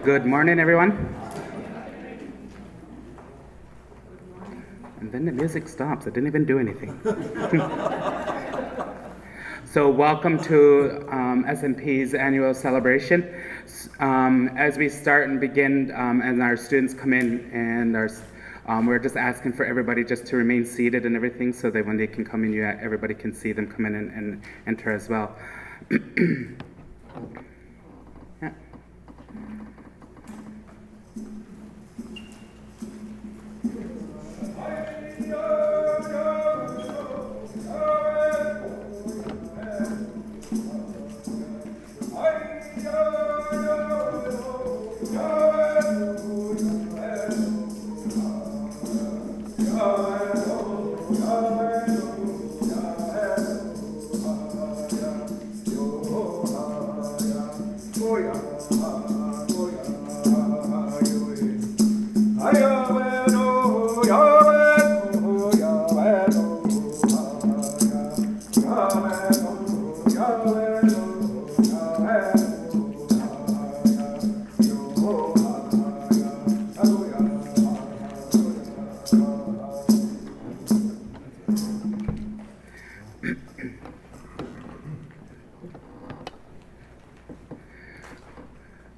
Good morning, everyone. And then the music stops. I didn't even do anything. So welcome to SNP's annual celebration. As we start and begin, and our students come in, and we're just asking for everybody just to remain seated and everything, so that when they can come in, everybody can see them come in and enter as well. Yeah.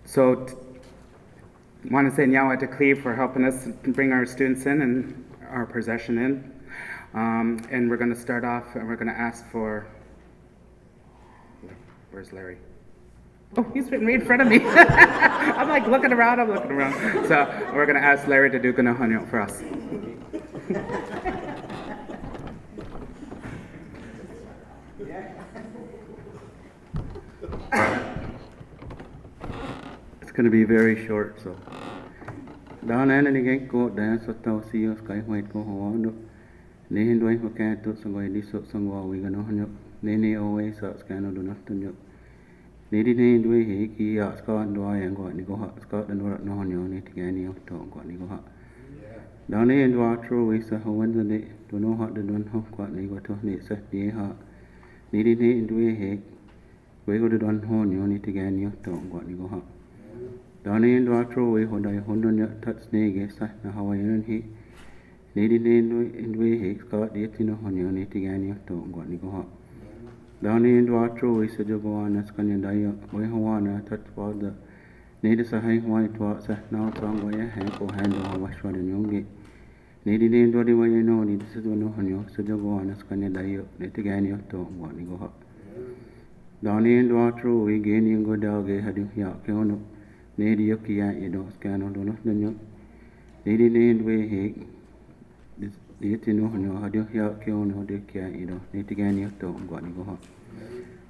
So, want to say nyawa to Cleve for helping us bring our students in and our procession in. And we're going to start off, and we're going to ask for. Where's Larry? Oh, he's sitting right in front of me. I'm like looking around. So we're going to ask Larry to do Ganohanyo for us. Going to be very short, so. Down and again, go dance with those seals, sky white go on. Nahin doing for cat to some way this up some wall we gonna hang Nene always such kind of do nothing you. Lady Nane do he Scott do I and go and go hot Scott and what no on you need to get any of talk go and go hot. Down there and do our true ways of Wednesday to know how to do home quite go to need set the hot. Lady Nane do he we go to do on you need to get any of talk go and go hot. Down in the true way, when I hold on your touch snake, na Hawaiian he. Lady Lane in way he Scott the Tino on your native any to go and go hot. Down in the true way, said you go on as can die, way Hawana touch for the native Sahai white was now song by a hand or hand or wash for the young gate. Lady Lane do the way you know, need to no on you, said you go on as can die, native any to go and go hot. Down in the true way, gaining good dog, had you here, Lady Yokia, you don't scan or do not know. Lady Lane way he did know how do you hear Kiono de Kia, you know, Nitigan you don't go and go home.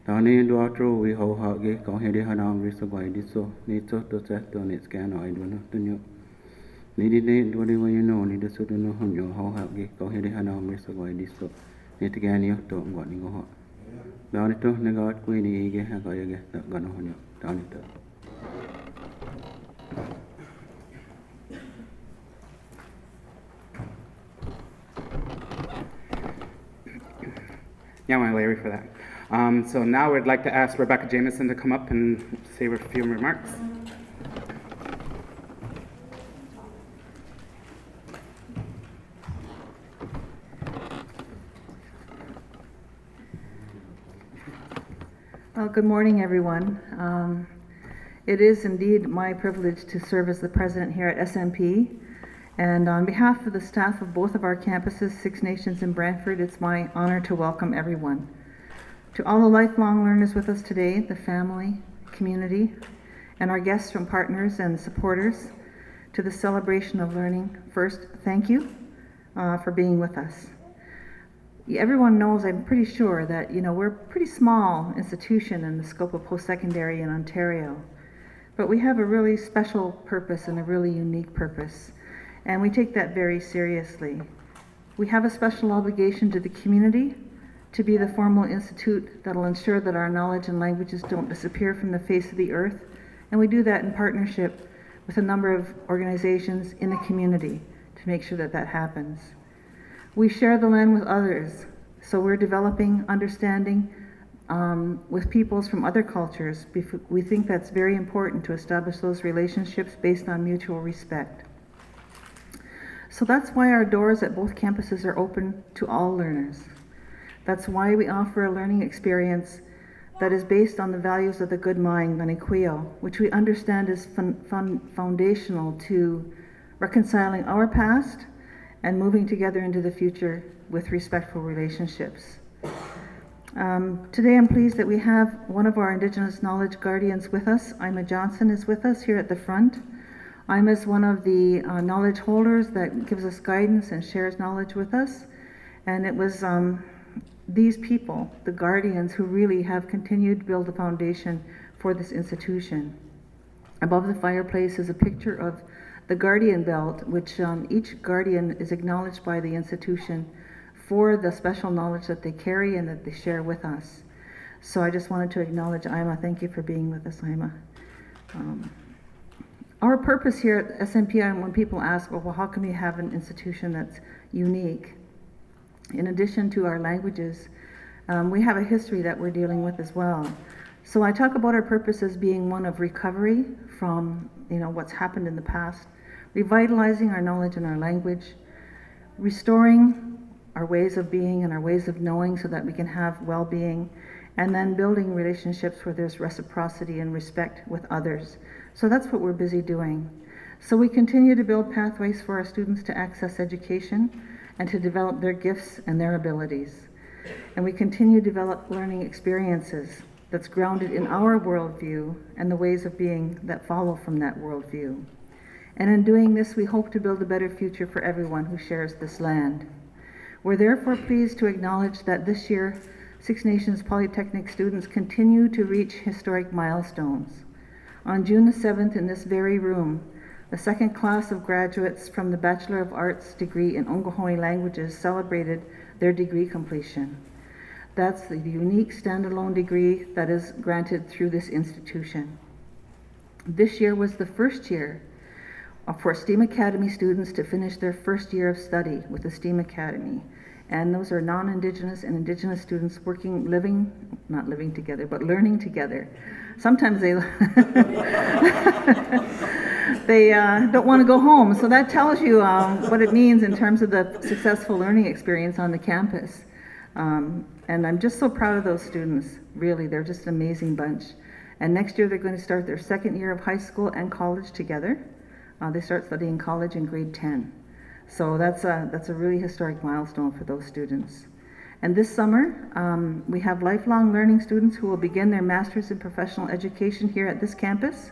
Down in the outro, we hold how gay, go ahead and on with the way this so, need so to set on its scan or I do not know. Lady Lane, whatever you know, need to know how you how gay, go ahead and on with the way this so, Nitigan you don't go and go home. Down it to Nagat Queenie, you get that gun on you, down it. Yeah, my Larry for that. So now we'd like to ask Rebecca Jamison to come up and say a few remarks. Well, good morning, everyone. It is indeed my privilege to serve as the president here at SNP. And on behalf of the staff of both of our campuses, Six Nations and Brantford, it's my honor to welcome everyone. To all the lifelong learners with us today, the family, community, and our guests from partners and supporters to the celebration of learning, first, thank you for being with us. Everyone knows, I'm pretty sure, that we're a pretty small institution in the scope of post-secondary in Ontario, but we have a really special purpose and a really unique purpose. And we take that very seriously. We have a special obligation to the community to be the formal institute that will ensure that our knowledge and languages don't disappear from the face of the earth. And we do that in partnership with a number of organizations in the community to make sure that that happens. We share the land with others, so we're developing understanding with peoples from other cultures. We think that's very important to establish those relationships based on mutual respect. So that's why our doors at both campuses are open to all learners. That's why we offer a learning experience that is based on the values of the good mind, Manikuyo, which we understand is foundational to reconciling our past and moving together into the future with respectful relationships. Today I'm pleased that we have one of our Indigenous Knowledge Guardians with us. Ima Johnson is with us here at the front. Ima is one of the knowledge holders that gives us guidance and shares knowledge with us. And it was these people, the guardians, who really have continued to build the foundation for this institution. Above the fireplace is a picture of the Guardian Belt, which each guardian is acknowledged by the institution for the special knowledge that they carry and that they share with us. So I just wanted to acknowledge Ima. Thank you for being with us, Ima. Our purpose here at SNP, and when people ask, well, how come you have an institution that's unique? In addition to our languages, we have a history that we're dealing with as well. So I talk about our purpose as being one of recovery from what's happened in the past, revitalizing our knowledge and our language, restoring our ways of being and our ways of knowing so that we can have well-being, and then building relationships where there's reciprocity and respect with others. So that's what we're busy doing. So we continue to build pathways for our students to access education and to develop their gifts and their abilities. And we continue to develop learning experiences that's grounded in our worldview and the ways of being that follow from that worldview. And in doing this, we hope to build a better future for everyone who shares this land. We're therefore pleased to acknowledge that this year, Six Nations Polytechnic students continue to reach historic milestones. On June the 7th, in this very room, the second class of graduates from the Bachelor of Arts degree in Ongohoe languages celebrated their degree completion. That's the unique standalone degree that is granted through this institution. This year was the first year for STEAM Academy students to finish their first year of study with the STEAM Academy. And those are non-Indigenous and Indigenous students not living together, but learning together. Sometimes they they don't want to go home. So that tells you what it means in terms of the successful learning experience on the campus. And I'm just so proud of those students. Really, they're just an amazing bunch. And next year they're going to start their second year of high school and college together. They start studying college in grade 10. So that's a really historic milestone for those students. And this summer, we have lifelong learning students who will begin their Masters in Professional Education here at this campus,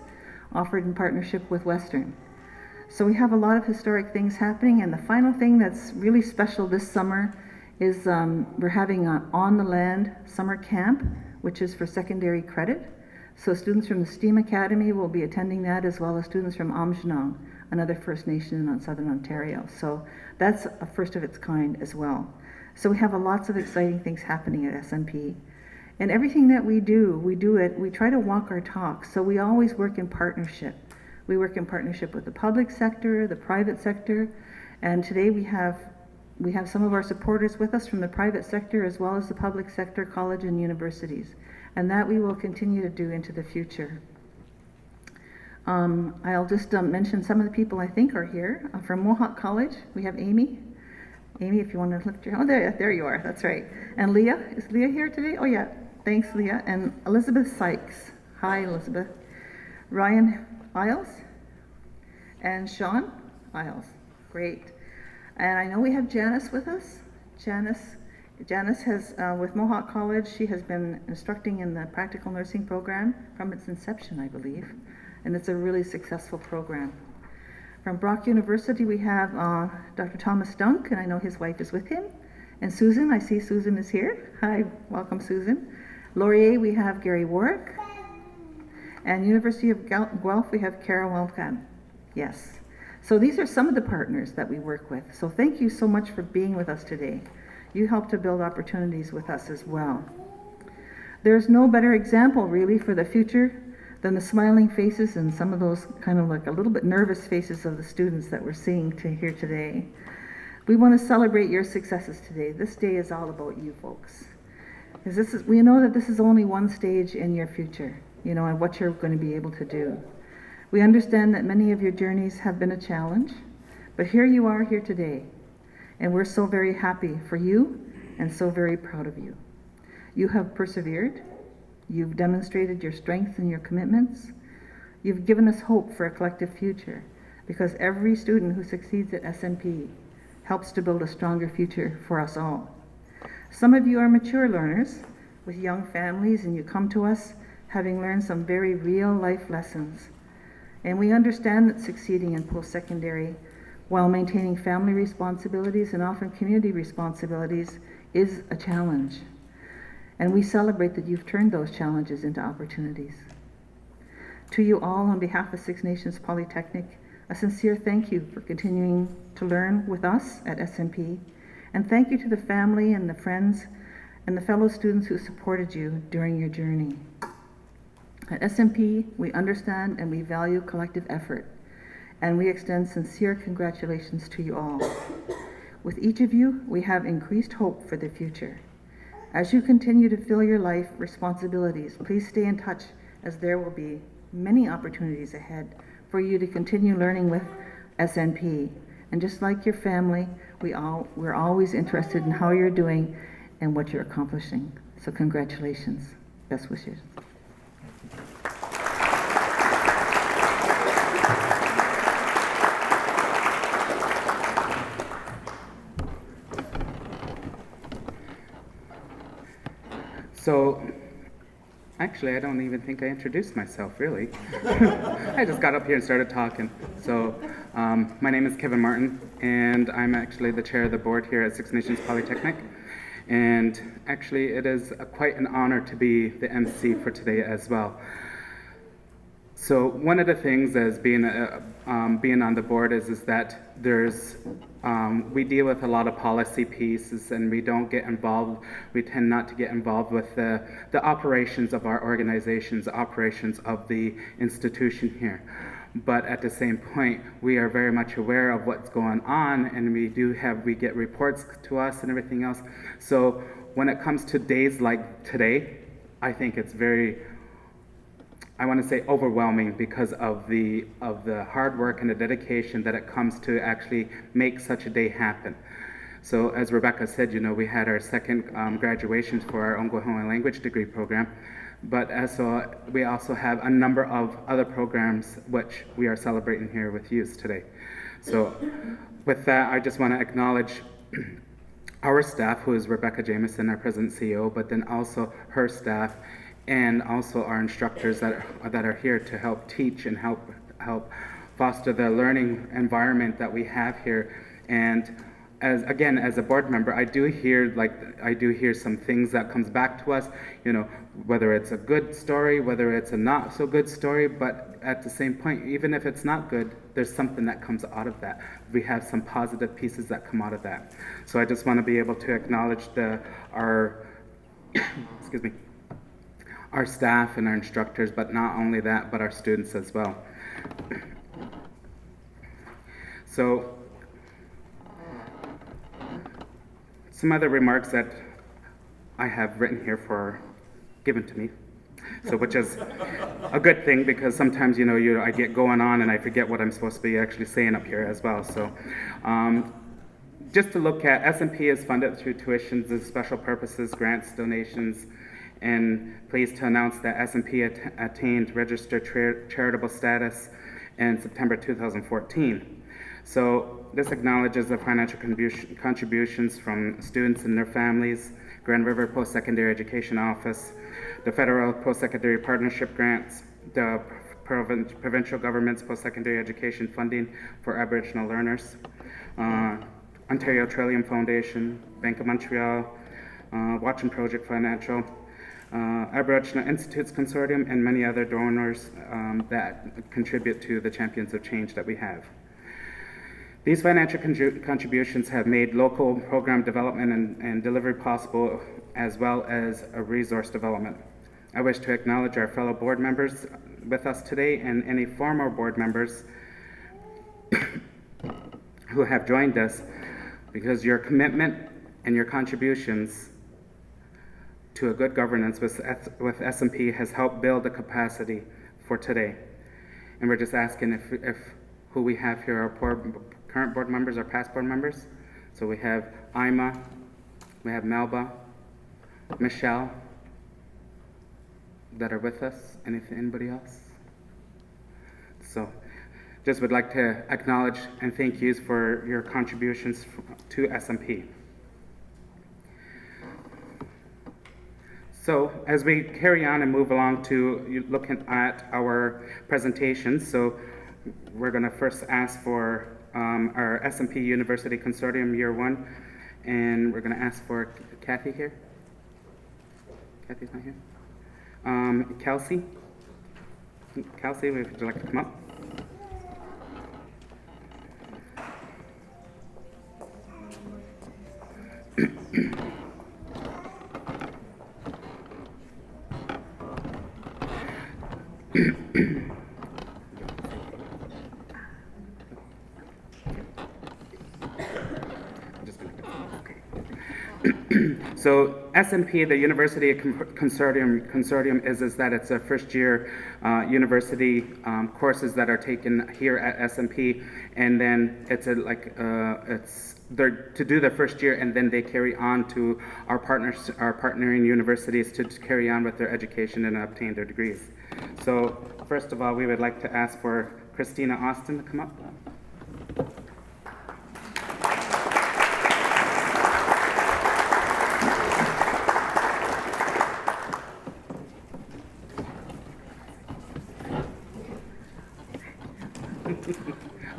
offered in partnership with Western. So we have a lot of historic things happening, and the final thing that's really special this summer is we're having an on-the-land summer camp, which is for secondary credit. So students from the STEAM Academy will be attending that, as well as students from Aamjiwnaang, another First Nation in Southern Ontario. So that's a first of its kind as well. So we have lots of exciting things happening at SNP. And everything that we try to walk our talk. So we always work in partnership. We work in partnership with the public sector, the private sector, and today we have some of our supporters with us from the private sector as well as the public sector, college and universities. And that we will continue to do into the future. I'll just mention some of the people I think are here. From Mohawk College, we have Amy. Amy, if you want to lift your hand. Oh, there you are. That's right. And Leah. Is Leah here today? Oh, yeah. Thanks, Leah. And Elizabeth Sykes. Hi, Elizabeth. Ryan Isles. And Sean Isles. Great. And I know we have Janice with us. Janice has, with Mohawk College, she has been instructing in the practical nursing program from its inception, I believe. And it's a really successful program. From Brock University, we have Dr. Thomas Dunk, and I know his wife is with him. And Susan, I see Susan is here. Hi, welcome, Susan. Laurier, we have Gary Warwick. And University of Guelph, we have Kara Welkan. Yes. So these are some of the partners that we work with. So thank you so much for being with us today. You help to build opportunities with us as well. There's no better example, really, for the future than the smiling faces and some of those kind of like a little bit nervous faces of the students that we're seeing here today. We want to celebrate your successes today. This day is all about you folks. Because we know that this is only one stage in your future, you know, and what you're going to be able to do. We understand that many of your journeys have been a challenge, but here you are here today, and we're so very happy for you and so very proud of you. You have persevered, you've demonstrated your strength and your commitments, you've given us hope for a collective future, because every student who succeeds at SNP helps to build a stronger future for us all. Some of you are mature learners with young families, and you come to us having learned some very real life lessons. And we understand that succeeding in post-secondary while maintaining family responsibilities and often community responsibilities is a challenge. And we celebrate that you've turned those challenges into opportunities. To you all, on behalf of Six Nations Polytechnic, a sincere thank you for continuing to learn with us at SNP, and thank you to the family and the friends and the fellow students who supported you during your journey. At SNP, we understand and we value collective effort, and we extend sincere congratulations to you all. With each of you, we have increased hope for the future. As you continue to fill your life responsibilities, please stay in touch, as there will be many opportunities ahead for you to continue learning with SNP. And just like your family, we're always interested in how you're doing and what you're accomplishing. So congratulations. Best wishes. So, actually, I don't even think I introduced myself, really. I just got up here and started talking. So, my name is Kevin Martin, and I'm actually the chair of the board here at Six Nations Polytechnic. And actually, it is quite an honor to be the MC for today as well. So, one of the things as being on the board is that we deal with a lot of policy pieces, and we don't get involved. We tend not to get involved with the operations of our organizations, the operations of the institution here. But at the same point, we are very much aware of what's going on, and we get reports to us and everything else. So when it comes to days like today, I think it's very, I want to say, overwhelming because of the hard work and the dedication that it comes to actually make such a day happen. So as Rebecca said, you know, we had our second graduations for our Ongwahong language degree program, but we also have a number of other programs which we are celebrating here with you today. So with that, I just want to acknowledge our staff, who is Rebecca Jamison, our President CEO, but then also her staff, and also our instructors that are here to help teach and help foster the learning environment that we have here. And as a board member, I do hear some things that comes back to us, you know, whether it's a good story, whether it's a not so good story, but at the same point, even if it's not good, there's something that comes out of that. We have some positive pieces that come out of that. So I just want to be able to acknowledge our excuse me, our staff and our instructors, but not only that, but our students as well. So, some other remarks that I have written here given to me. So, which is a good thing, because sometimes, you know, I get going on and I forget what I'm supposed to be actually saying up here as well. So, just to look at, SNP is funded through tuitions and special purposes, grants, donations, and pleased to announce that SNP attained registered charitable status in September 2014. So this acknowledges the financial contributions from students and their families, Grand River Post-Secondary Education Office, the Federal Post-Secondary Partnership Grants, the provincial government's post-secondary education funding for Aboriginal learners, Ontario Trillium Foundation, Bank of Montreal, Watching Project Financial, Aboriginal Institutes Consortium, and many other donors that contribute to the Champions of Change that we have. These financial contributions have made local program development and delivery possible, as well as a resource development. I wish to acknowledge our fellow board members with us today, and any former board members who have joined us, because your commitment and your contributions to a good governance with SNP has helped build the capacity for today. And we're just asking if who we have here are current board members or past board members. So we have Ima, we have Melba, Michelle that are with us. Anybody else? So just would like to acknowledge and thank you for your contributions to SNP. So as we carry on and move along to looking at our presentations, so we're going to first ask for our SNP University Consortium Year 1, and we're going to ask for Kathy here. Kathy's not here. Kelsey, would you like to come up? So SNP, the University Consortium, is that it's a first year university courses that are taken here at SNP, and then it's they're to do their first year, and then they carry on to our partnering universities to carry on with their education and obtain their degrees. So first of all, we would like to ask for Christina Austin to come up.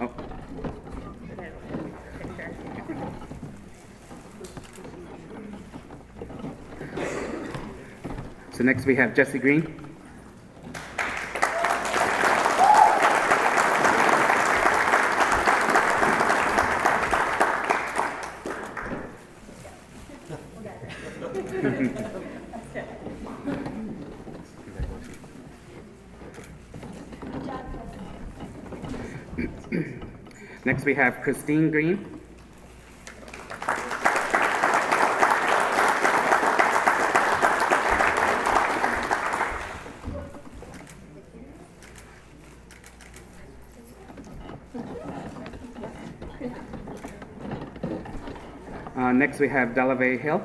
Oh. So next we have Jesse Green. Next we have Christine Green. Next we have Delavay Hill.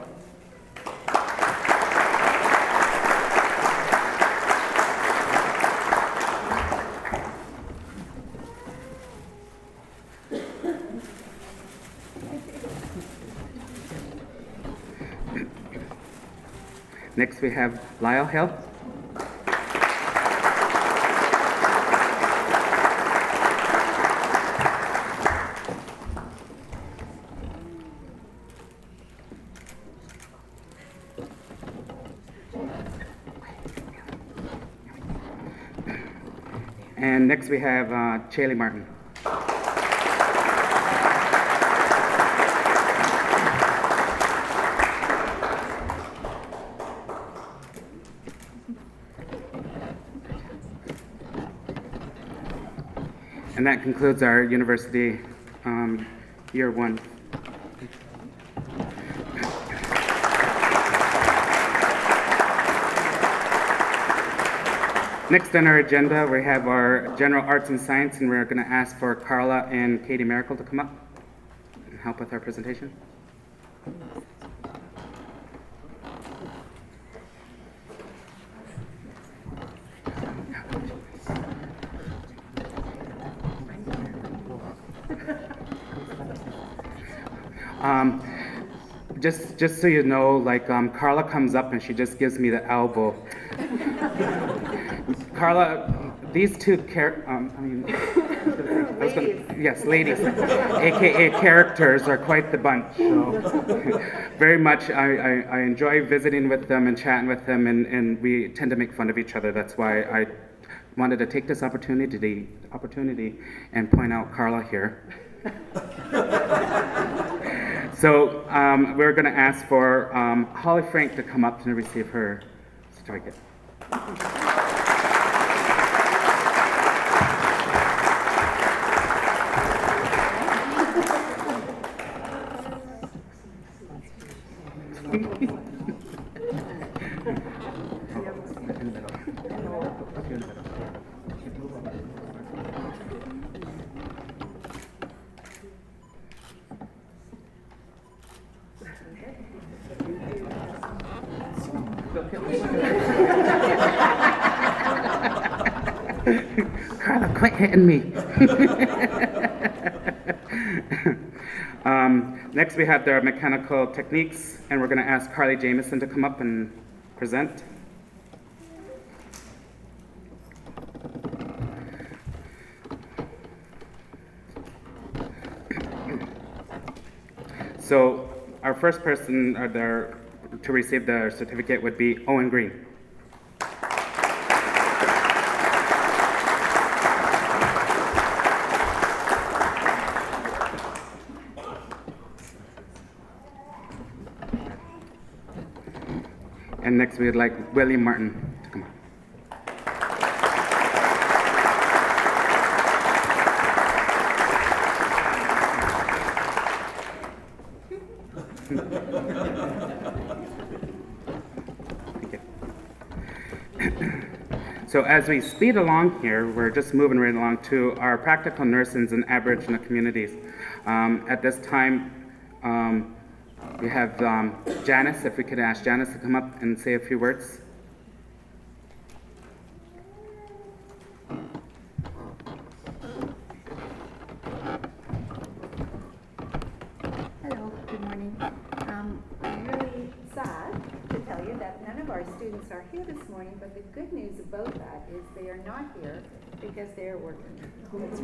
Next we have Lyle Hill. And next we have Chaley Martin. And that concludes our university year 1. Next on our agenda, we have our general arts and science, and we're going to ask for Carla and Katie Miracle to come up and help with our presentation. Just so you know, like Carla comes up and she just gives me the elbow. Carla, these two ladies, aka characters, are quite the bunch. So very much, I enjoy visiting with them and chatting with them, and we tend to make fun of each other. That's why I wanted to take this opportunity and point out Carla here. So we're going to ask for Holly Frank to come up to receive her certificate. quit hitting me. Next, we have the mechanical techniques, and we're going to ask Carly Jamison to come up and present. So our first person to receive the certificate would be Owen Green. And next we would like William Martin to come up. So as we speed along here, we're just moving right along to our practical nursings in Aboriginal communities. At this time, we have Janice, if we could ask Janice to come up and say a few words. Hello, good morning. I'm really sad to tell you that none of our students are here this morning, but the good news about that is they are not here because they are working. That's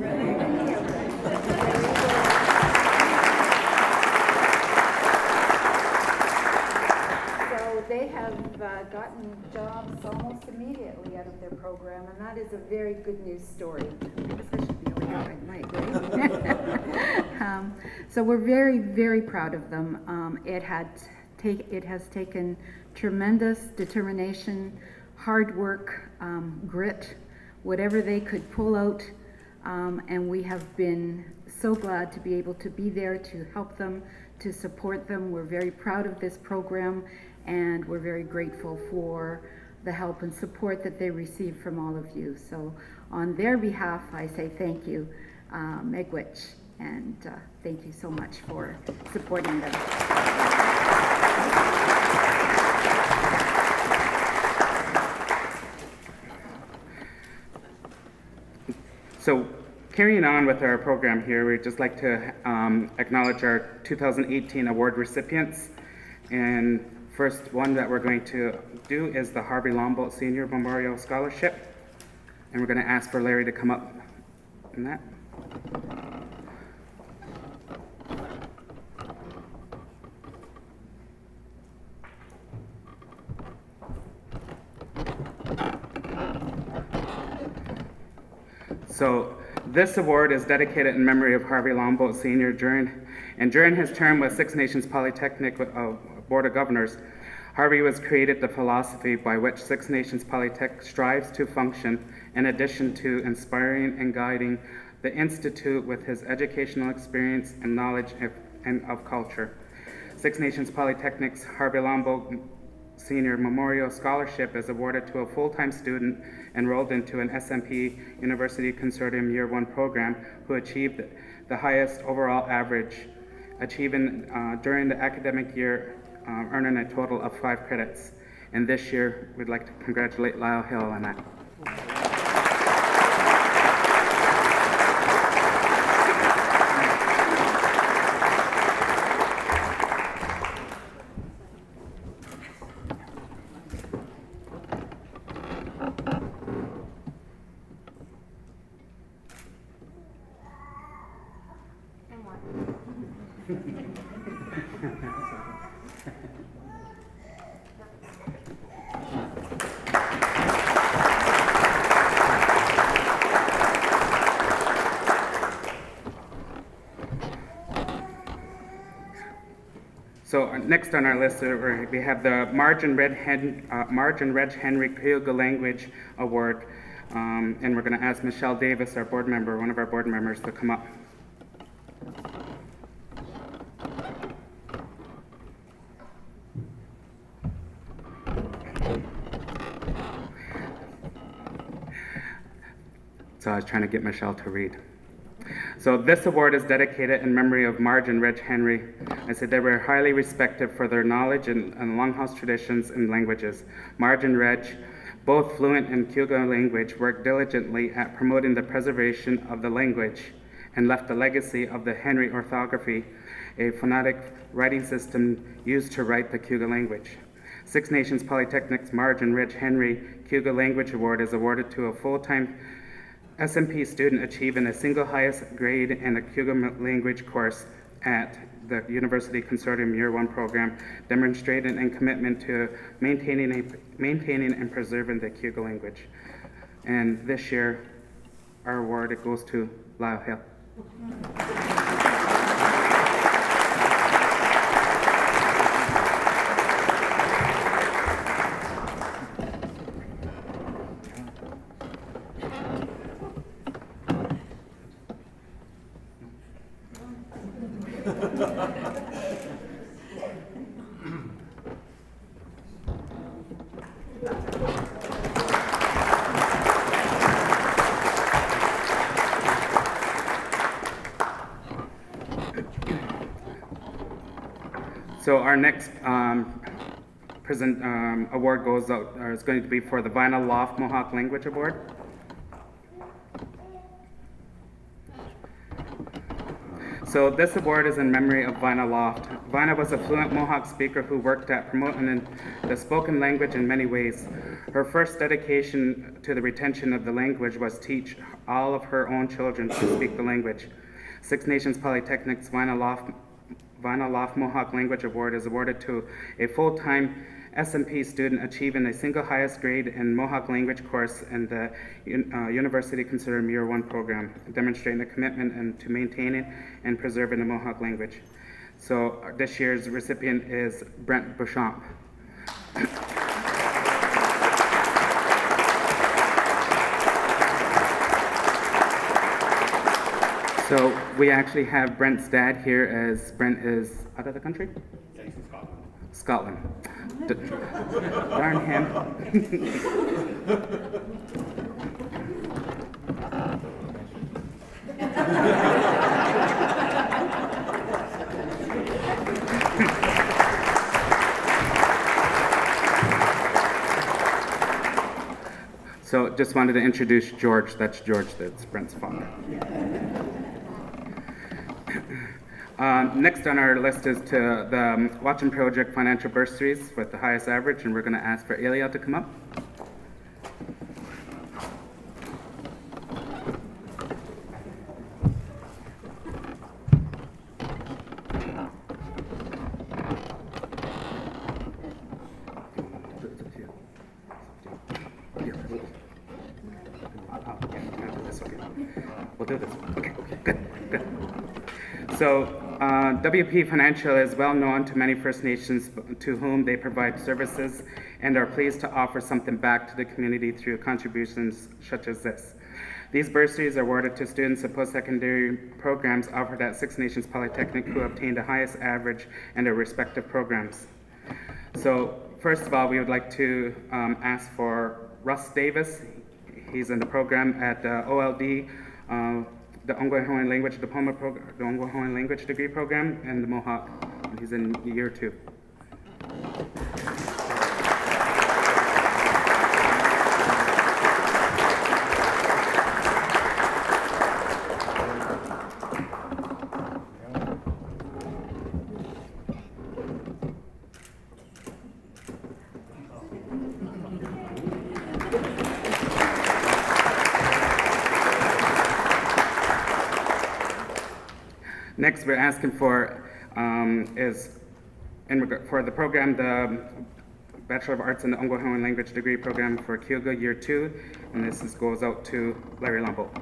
So they have gotten jobs almost immediately out of their program, and that is a very good news story. I guess I should be only out at night, right? So we're very, very proud of them. It has taken tremendous determination, hard work, grit, whatever they could pull out, and we have been so glad to be able to be there to help them, to support them. We're very proud of this program, and we're very grateful for the help and support that they receive from all of you. So on their behalf, I say thank you, Miigwech, and thank you so much for supporting them. So carrying on with our program here, we'd just like to acknowledge our 2018 award recipients. And first one that we're going to do is the Harvey Lombok Senior Memorial Scholarship. And we're going to ask for Larry to come up in that. So this award is dedicated in memory of Harvey Lombok Sr. During his term with Six Nations Polytechnic Board of Governors, Harvey was created the philosophy by which Six Nations Polytech strives to function, in addition to inspiring and guiding the Institute with his educational experience and knowledge of culture. Six Nations Polytechnic's Harvey Lombok Senior Memorial Scholarship is awarded to a full-time student enrolled into an SNP University Consortium Year 1 program who achieved the highest overall average, achieving during the academic year, earning a total of 5 credits. And this year, we'd like to congratulate Lyle Hill on that. So next on our list, we have the Margin Reg Henry Cayuga Language Award, and we're going to ask Michelle Davis, our board member, one of our board members, to come up. So I was trying to get Michelle to read. So this award is dedicated in memory of Marge and Reg Henry. I said they were highly respected for their knowledge and longhouse traditions and languages. Marge and Reg both fluent in Kyoto language, worked diligently at promoting the preservation of the language and left the legacy of the Henry orthography, a phonetic writing system used to write the Kyoto language. Six Nations Polytechnic's Marge and Rich Henry Kyoto Language Award is awarded to a full-time SNP student achieving the single highest grade in a Kyoto language course at the University Consortium Year 1 program, demonstrating a commitment to maintaining and preserving the Kyoto language. And this year, our award, it goes to Lyle Hill. So our next award goes out, or is going to be for the Vinyl Loft Mohawk Language Award. So this award is in memory of Vina Loft. Vina was a fluent Mohawk speaker who worked at promoting the spoken language in many ways. Her first dedication to the retention of the language was teach all of her own children to speak the language. Six Nations Polytechnic's Vina Loft Mohawk Language Award is awarded to a full-time SNP student achieving the single highest grade in Mohawk language course in the University Consortium Year 1 program, demonstrating a commitment to maintaining and preserving the Mohawk language. So this year's recipient is Brent Beauchamp. So we actually have Brent's dad here, as Brent is out of the country? Yeah, he's from Scotland. Scotland. Darn him. So just wanted to introduce George. That's George, that's Brent's father. Next on our list is to the Watching Project financial bursaries with the highest average, and we're going to ask for Elia to come up. We'll do this. Okay, good. So, WP Financial is well known to many First Nations to whom they provide services and are pleased to offer something back to the community through contributions such as this. These bursaries are awarded to students of post-secondary programs offered at Six Nations Polytechnic who obtained the highest average in their respective programs. So, first of all, we would like to ask for Russ Davis. He's in the program at OLD, the Ongwahoan Language Diploma Program, the Ongwahoan Language Degree Program, and the Mohawk. And he's in year 2. Next, we're asking for for the program, the Bachelor of Arts in the Ongwahoan Language Degree Program for Kyoga Year 2, and this goes out to Larry Lombok.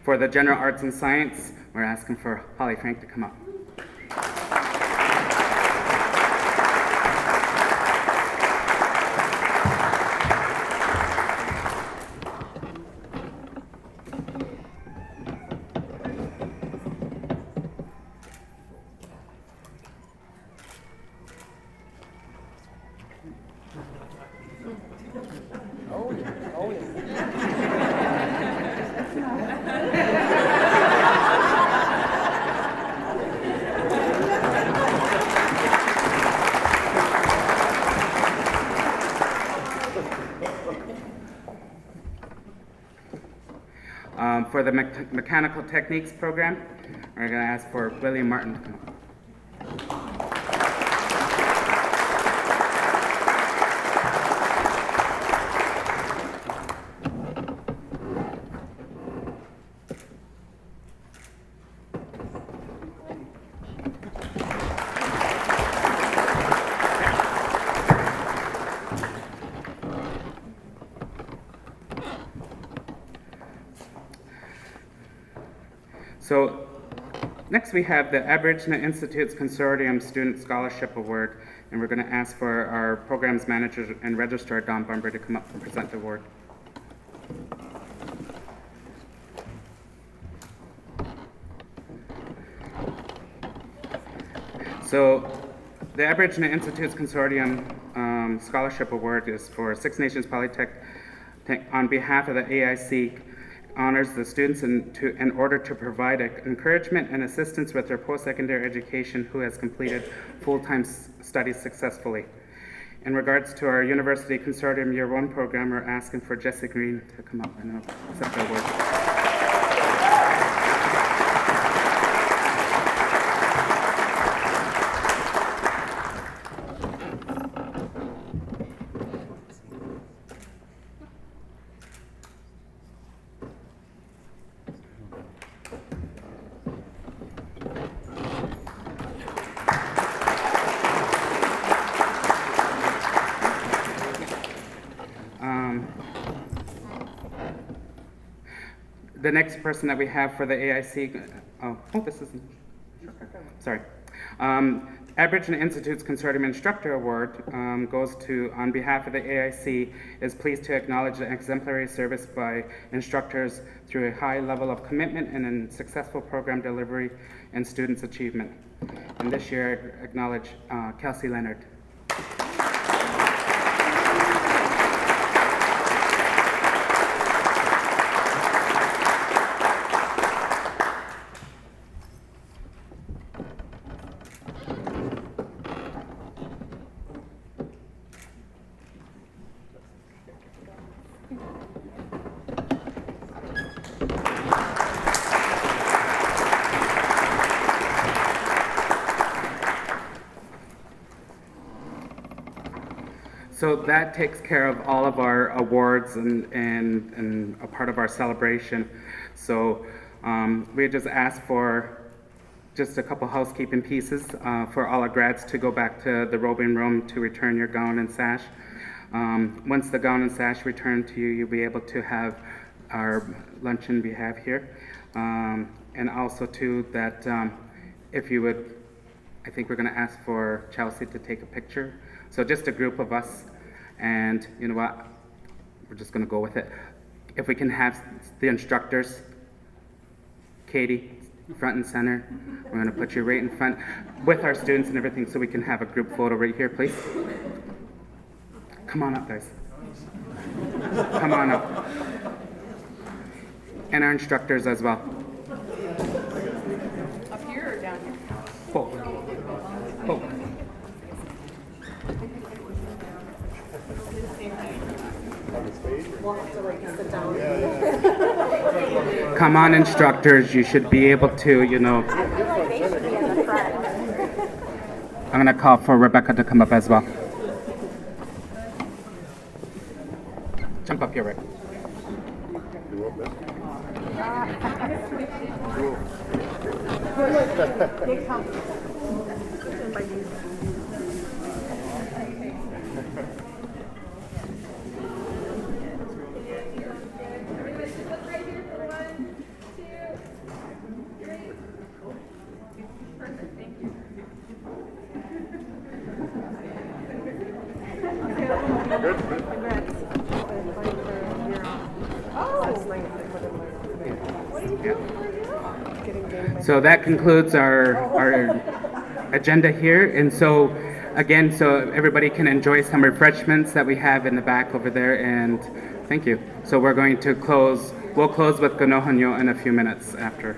For the General Arts and Science, we're asking for Holly Frank to come up. For the Mechanical Techniques program, we're going to ask for William Martin to come up. So next we have the Aboriginal Institutes Consortium Student Scholarship Award, and we're going to ask for our programs manager and registrar, Don Bumber, to come up and present the award. So the Aboriginal Institutes Consortium Scholarship Award is for Six Nations Polytechnic on behalf of the AIC. Honors the students in order to provide encouragement and assistance with their post-secondary education who has completed full-time studies successfully. In regards to our University Consortium Year 1 program, we're asking for Jesse Green to come up and accept the award. The next person that we have for the AIC, this isn't, sorry. Aboriginal Institutes Consortium Instructor Award goes to, on behalf of the AIC, is pleased to acknowledge the exemplary service by instructors through a high level of commitment and in successful program delivery and students' achievement. And this year, I acknowledge Kelsey Leonard. So that takes care of all of our awards and a part of our celebration. So we just asked for just a couple housekeeping pieces for all our grads to go back to the robing room to return your gown and sash. Once the gown and sash return to you, you'll be able to have our luncheon we have here. And also too that if you would, I think we're going to ask for Chelsea to take a picture. So just a group of us, and you know what, we're just going to go with it. If we can have the instructors, Katie, front and center, we're going to put you right in front with our students and everything so we can have a group photo right here, please. Come on up, guys. Come on up. And our instructors as well. Up here or down here? Both. Both. We'll have to like sit down. Come on, instructors, you should be able to, you know. They should be in the front. I'm going to call for Rebecca to come up as well. Jump up here, Rick. So that concludes our agenda here, and so again, so everybody can enjoy some refreshments that we have in the back over there, and thank you. So we're going to close, we'll close with Ganohanyo in a few minutes after.